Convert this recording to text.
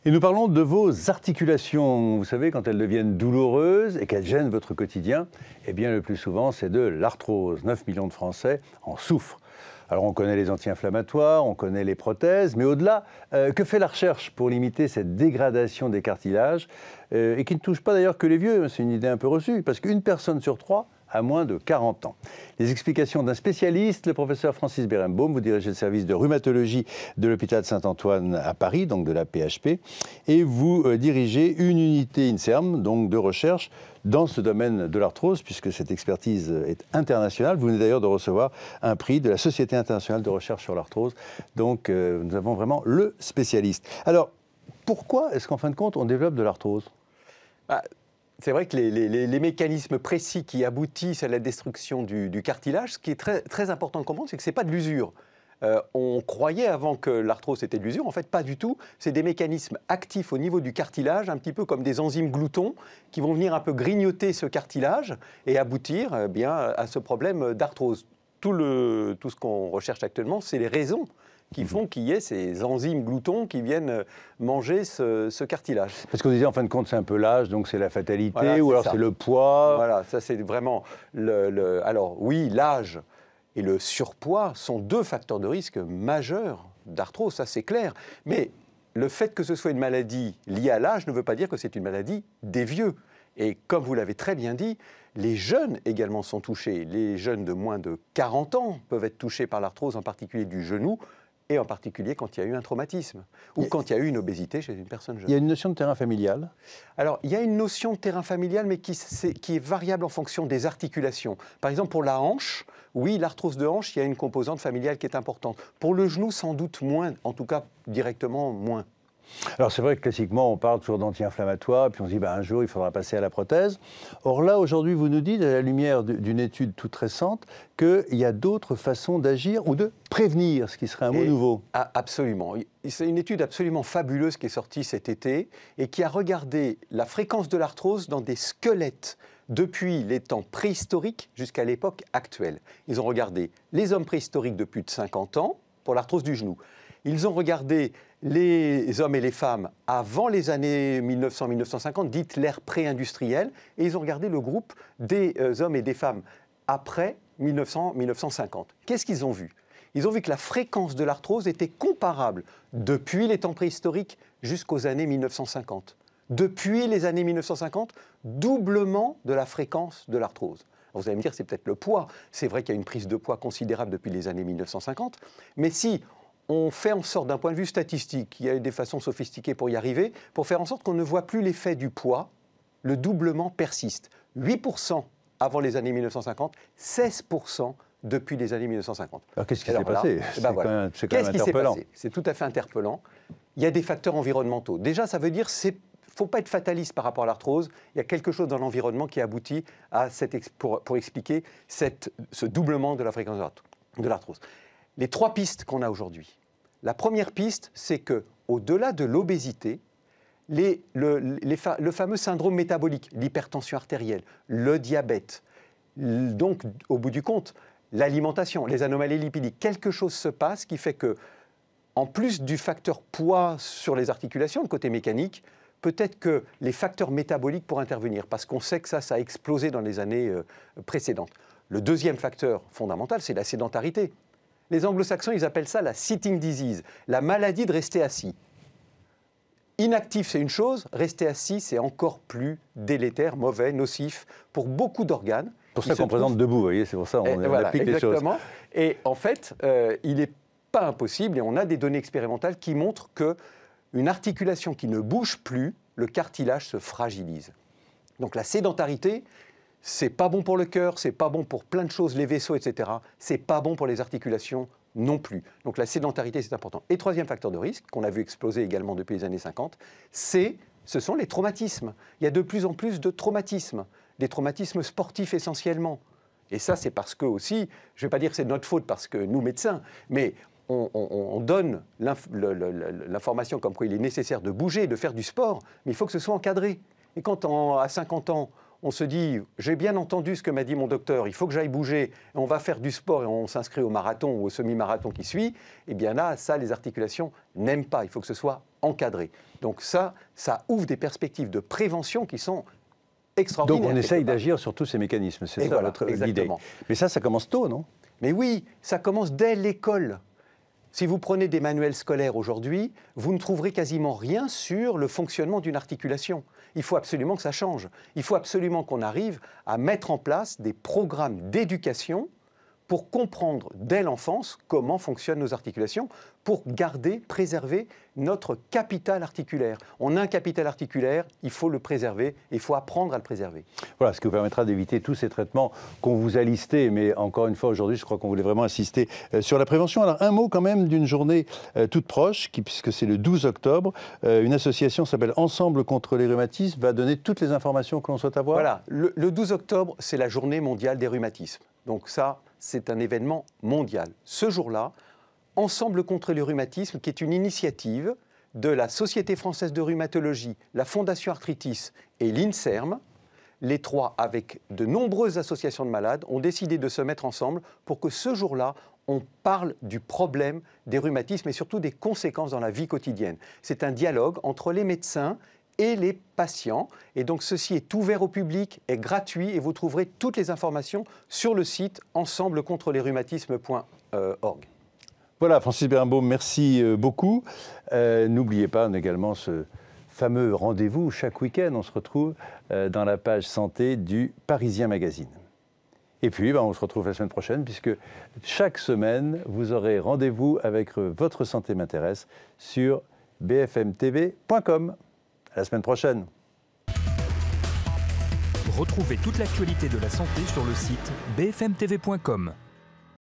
Et nous parlons de vos articulations. Vous savez, quand elles deviennent douloureuses et qu'elles gênent votre quotidien, eh bien le plus souvent c'est de l'arthrose. 9 millions de Français en souffrent. Alors on connaît les anti-inflammatoires, on connaît les prothèses, mais au-delà, que fait la recherche pour limiter cette dégradation des cartilages et qui ne touche pas d'ailleurs que les vieux, c'est une idée un peu reçue, parce qu'une personne sur trois a moins de 40 ans. Les explications d'un spécialiste, le professeur Francis Berenbaum, vous dirigez le service de rhumatologie de l'hôpital Saint-Antoine à Paris, donc de la PHP, et vous dirigez une unité INSERM, donc de recherche, dans ce domaine de l'arthrose, puisque cette expertise est internationale. Vous venez d'ailleurs de recevoir un prix de la Société internationale de recherche sur l'arthrose. Donc nous avons vraiment le spécialiste. Alors, pourquoi est-ce qu'en fin de compte, on développe de l'arthrose ? C'est vrai que les mécanismes précis qui aboutissent à la destruction du cartilage, ce qui est très important de comprendre, c'est que ce n'est pas de l'usure. On croyait avant que l'arthrose c'était de l'usure, en fait pas du tout. C'est des mécanismes actifs au niveau du cartilage, un petit peu comme des enzymes gloutons, qui vont venir un peu grignoter ce cartilage et aboutir à ce problème d'arthrose. Tout ce qu'on recherche actuellement, c'est les raisons qui font qu'il y ait ces enzymes gloutons qui viennent manger ce cartilage. Parce qu'on disait en fin de compte c'est un peu l'âge, donc c'est la fatalité, voilà, ou alors c'est le poids. Voilà, ça c'est vraiment alors oui, l'âge et le surpoids sont deux facteurs de risque majeurs d'arthrose, ça c'est clair. Mais le fait que ce soit une maladie liée à l'âge ne veut pas dire que c'est une maladie des vieux. Et comme vous l'avez très bien dit, les jeunes également sont touchés. Les jeunes de moins de 40 ans peuvent être touchés par l'arthrose, en particulier du genou, et en particulier quand il y a eu un traumatisme, ou quand il y a eu une obésité chez une personne jeune. Il y a une notion de terrain familial ? Alors, il y a une notion de terrain familial, mais qui est variable en fonction des articulations. Par exemple, pour la hanche, oui, l'arthrose de hanche, il y a une composante familiale qui est importante. Pour le genou, sans doute moins, en tout cas directement moins. Alors c'est vrai que classiquement on parle toujours d'anti-inflammatoires, puis on se dit un jour il faudra passer à la prothèse. Or là aujourd'hui vous nous dites, à la lumière d'une étude toute récente, qu'il y a d'autres façons d'agir ou de prévenir, ce qui serait un mot nouveau. Absolument. C'est une étude absolument fabuleuse qui est sortie cet été et qui a regardé la fréquence de l'arthrose dans des squelettes depuis les temps préhistoriques jusqu'à l'époque actuelle. Ils ont regardé les hommes préhistoriques de plus de 50 ans pour l'arthrose du genou. Ils ont regardé les hommes et les femmes avant les années 1900-1950, dites l'ère pré-industrielle, et ils ont regardé le groupe des hommes et des femmes après 1900-1950. Qu'est-ce qu'ils ont vu ? Ils ont vu que la fréquence de l'arthrose était comparable depuis les temps préhistoriques jusqu'aux années 1950. Depuis les années 1950, doublement de la fréquence de l'arthrose. Vous allez me dire, c'est peut-être le poids. C'est vrai qu'il y a une prise de poids considérable depuis les années 1950, mais si on fait en sorte, d'un point de vue statistique, il y a des façons sophistiquées pour y arriver, pour faire en sorte qu'on ne voit plus l'effet du poids, le doublement persiste. 8% avant les années 1950, 16% depuis les années 1950. Alors qu'est-ce qui s'est passé ? C'est quand même interpellant. C'est tout à fait interpellant. Il y a des facteurs environnementaux. Déjà, ça veut dire qu'il ne faut pas être fataliste par rapport à l'arthrose. Il y a quelque chose dans l'environnement qui aboutit à pour expliquer ce doublement de la fréquence de l'arthrose. Les trois pistes qu'on a aujourd'hui. La première piste, c'est qu'au-delà de l'obésité, le fameux syndrome métabolique, l'hypertension artérielle, le diabète, donc au bout du compte, l'alimentation, les anomalies lipidiques, quelque chose se passe qui fait que, en plus du facteur poids sur les articulations, le côté mécanique, peut-être que les facteurs métaboliques pourraient intervenir, parce qu'on sait que ça a explosé dans les années précédentes. Le deuxième facteur fondamental, c'est la sédentarité. Les anglo-saxons, ils appellent ça la sitting disease, la maladie de rester assis. Inactif, c'est une chose, rester assis, c'est encore plus délétère, mauvais, nocif pour beaucoup d'organes. C'est pour ça qu'on présente debout, vous voyez, c'est pour ça qu'on applique les choses. Et en fait, il n'est pas impossible, et on a des données expérimentales qui montrent qu'une articulation qui ne bouge plus, le cartilage se fragilise. Donc la sédentarité, c'est pas bon pour le cœur, c'est pas bon pour plein de choses, les vaisseaux, etc. C'est pas bon pour les articulations non plus. Donc la sédentarité, c'est important. Et troisième facteur de risque, qu'on a vu exploser également depuis les années 50, ce sont les traumatismes. Il y a de plus en plus de traumatismes, des traumatismes sportifs essentiellement. Et ça, c'est parce que aussi, je ne vais pas dire que c'est de notre faute parce que nous, médecins, mais on donne l'information comme quoi il est nécessaire de bouger, de faire du sport, mais il faut que ce soit encadré. Et quand à 50 ans, on se dit, j'ai bien entendu ce que m'a dit mon docteur, il faut que j'aille bouger, on va faire du sport et on s'inscrit au marathon ou au semi-marathon qui suit, eh bien là, ça, les articulations n'aiment pas. Il faut que ce soit encadré. Donc ça ouvre des perspectives de prévention qui sont extraordinaires. Donc on essaye d'agir sur tous ces mécanismes, c'est ça l'idée. Mais ça commence tôt, non? Mais oui, ça commence dès l'école. Si vous prenez des manuels scolaires aujourd'hui, vous ne trouverez quasiment rien sur le fonctionnement d'une articulation. Il faut absolument que ça change. Il faut absolument qu'on arrive à mettre en place des programmes d'éducation pour comprendre dès l'enfance comment fonctionnent nos articulations, pour garder, préserver notre capital articulaire. On a un capital articulaire, il faut le préserver, il faut apprendre à le préserver. Voilà, ce qui vous permettra d'éviter tous ces traitements qu'on vous a listés, mais encore une fois aujourd'hui, je crois qu'on voulait vraiment insister sur la prévention. Alors un mot quand même d'une journée toute proche, puisque c'est le 12 octobre, une association s'appelle Ensemble contre les rhumatismes, va donner toutes les informations que l'on souhaite avoir. Voilà, le 12 octobre, c'est la journée mondiale des rhumatismes. Donc ça, c'est un événement mondial. Ce jour-là, Ensemble contre les rhumatismes, qui est une initiative de la Société française de rhumatologie, la Fondation Arthritis et l'INSERM, les trois, avec de nombreuses associations de malades, ont décidé de se mettre ensemble pour que ce jour-là, on parle du problème des rhumatismes et surtout des conséquences dans la vie quotidienne. C'est un dialogue entre les médecins et les patients. Et donc ceci est ouvert au public, est gratuit et vous trouverez toutes les informations sur le site ensemblecontreslesrhumatismes.org. Voilà, Francis Berenbaum, merci beaucoup. N'oubliez pas également ce fameux rendez-vous. Chaque week-end, on se retrouve dans la page santé du Parisien Magazine. Et puis, on se retrouve la semaine prochaine, puisque chaque semaine, vous aurez rendez-vous avec Votre Santé m'intéresse sur bfmtv.com. À la semaine prochaine. Retrouvez toute l'actualité de la santé sur le site bfmtv.com.